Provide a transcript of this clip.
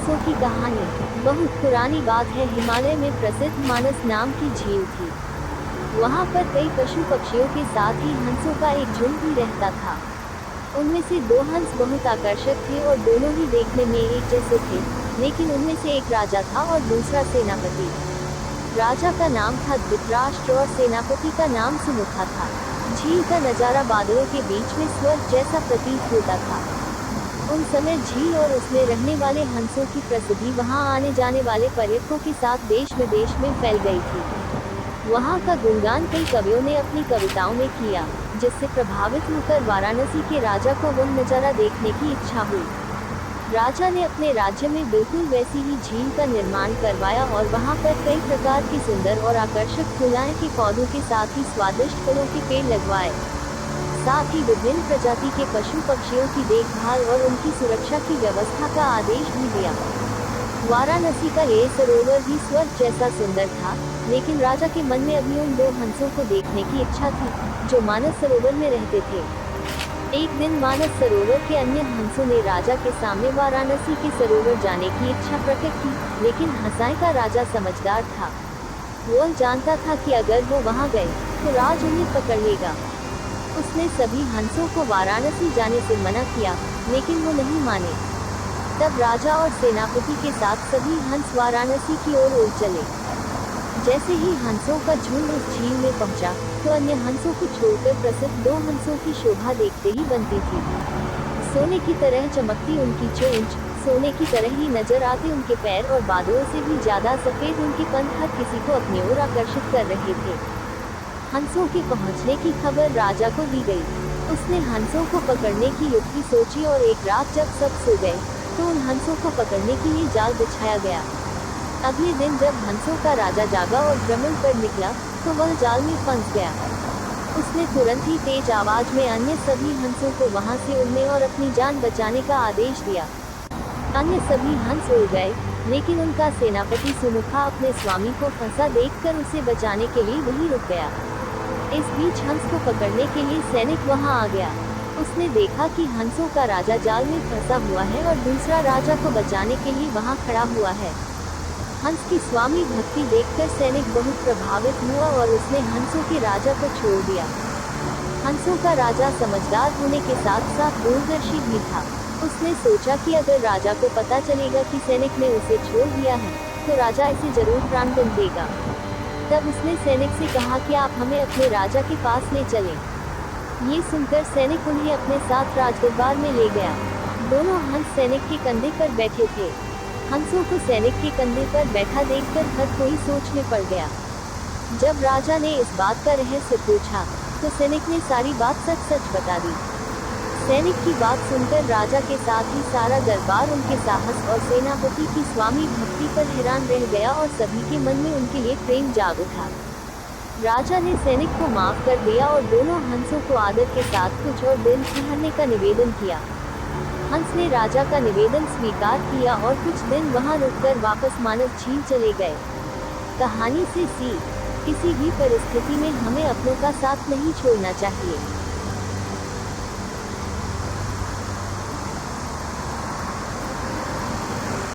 हंसों की कहानी। बहुत पुरानी बात है, हिमालय में प्रसिद्ध मानस नाम की झील थी। वहाँ पर कई पशु पक्षियों के साथ ही हंसों का एक झुंड भी रहता था। उनमें से दो हंस बहुत आकर्षक थे और दोनों ही देखने में एक जैसे थे, लेकिन उनमें से एक राजा था और दूसरा सेनापति। राजा का नाम था धृतराष्ट्र और सेनापति का नाम सुमुखा था। झील का नजारा बादलों के बीच में स्वर्ग जैसा प्रतीत होता था। उन समय झील और उसमें रहने वाले हंसों की प्रसिद्धि वहां आने जाने वाले पर्यटकों के साथ देश विदेश में फैल गई थी। वहां का गुणगान कई कवियों ने अपनी कविताओं में किया, जिससे प्रभावित होकर वाराणसी के राजा को वह नजारा देखने की इच्छा हुई। राजा ने अपने राज्य में बिल्कुल वैसी ही झील का निर्माण करवाया और वहां पर कई प्रकार के सुंदर और आकर्षक फुलाए के पौधों के साथ ही स्वादिष्ट फलों के पेड़ लगवाए। साथ ही विभिन्न प्रजाति के पशु पक्षियों की देखभाल और उनकी सुरक्षा की व्यवस्था का आदेश भी दिया। वाराणसी का ये सरोवर भी स्वर्ग जैसा सुंदर था, लेकिन राजा के मन में अभी उन दो हंसों को देखने की इच्छा थी, जो मानस सरोवर में रहते थे। एक दिन मानस सरोवर के अन्य हंसों ने राजा के सामने वाराणसी के सरोवर जाने की इच्छा प्रकट की, लेकिन हंसाई का राजा समझदार था। वो जानता था कि अगर वो वहां गए तो राज उन्हें पकड़ लेगा। उसने सभी हंसों को वाराणसी जाने से मना किया, लेकिन वो नहीं माने। तब राजा और सेनापति के साथ सभी हंस वाराणसी की ओर उड़ चले। जैसे ही हंसों का झुंड उस झील में पहुंचा, तो अन्य हंसों को छोड़कर प्रसिद्ध दो हंसों की शोभा देखते ही बनती थी। सोने की तरह चमकती उनकी चोंच, सोने की तरह ही नजर आते उनके पैर और बादलों से भी ज्यादा सफेद उनके पंख हर किसी को अपनी ओर आकर्षित कर रहे थे। हंसों के पहुंचने की खबर राजा को दी गई। उसने हंसों को पकड़ने की युक्ति सोची और एक रात जब सब सो गए, तो उन हंसों को पकड़ने के लिए जाल बिछाया गया। अगले दिन जब हंसों का राजा जागा और भ्रमण पर निकला, तो वह जाल में फंस गया। उसने तुरंत ही तेज आवाज में अन्य सभी हंसों को वहां से उड़ने और अपनी जान बचाने का आदेश दिया। अन्य सभी हंस उड़ गए, लेकिन उनका सेनापति सुमुखा अपने स्वामी को फंसा देखकर उसे बचाने के लिए वहीं रुक गया। इस बीच हंस को पकड़ने के लिए सैनिक वहां आ गया। उसने देखा कि हंसों का राजा जाल में फंसा हुआ है और दूसरा राजा को बचाने के लिए वहां खड़ा हुआ है। हंस की स्वामी भक्ति देखकर सैनिक बहुत प्रभावित हुआ और उसने हंसों के राजा को छोड़ दिया। हंसों का राजा समझदार होने के साथ साथ दूरदर्शी भी था। उसने सोचा कि अगर राजा को पता चलेगा कि सैनिक ने उसे छोड़ दिया है, तो राजा इसे जरूर प्राणदंड देगा। तब उसने सैनिक से कहा कि आप हमें अपने राजा के पास ले चलें। ये सुनकर सैनिक उन्हें अपने साथ राजदरबार में ले गया। दोनों हंस सैनिक के कंधे पर बैठे थे। हंसों को सैनिक के कंधे पर बैठा देखकर हर कोई सोच में पड़ गया। जब राजा ने इस बात का रहस्य पूछा, तो सैनिक ने सारी बात सच सच बता दी। सैनिक की बात सुनकर राजा के साथ ही सारा दरबार उनके साहस और सेनापति की स्वामी भक्ति पर हैरान रह गया और सभी के मन में उनके लिए प्रेम जाग उठा। राजा ने सैनिक को माफ कर दिया और दोनों हंसों को आदर के साथ कुछ और दिन ठहरने का निवेदन किया। हंस ने राजा का निवेदन स्वीकार किया और कुछ दिन वहां रुककर वापस मानस झील चले गए। कहानी से सीख, किसी भी परिस्थिति में हमें अपनों का साथ नहीं छोड़ना चाहिए।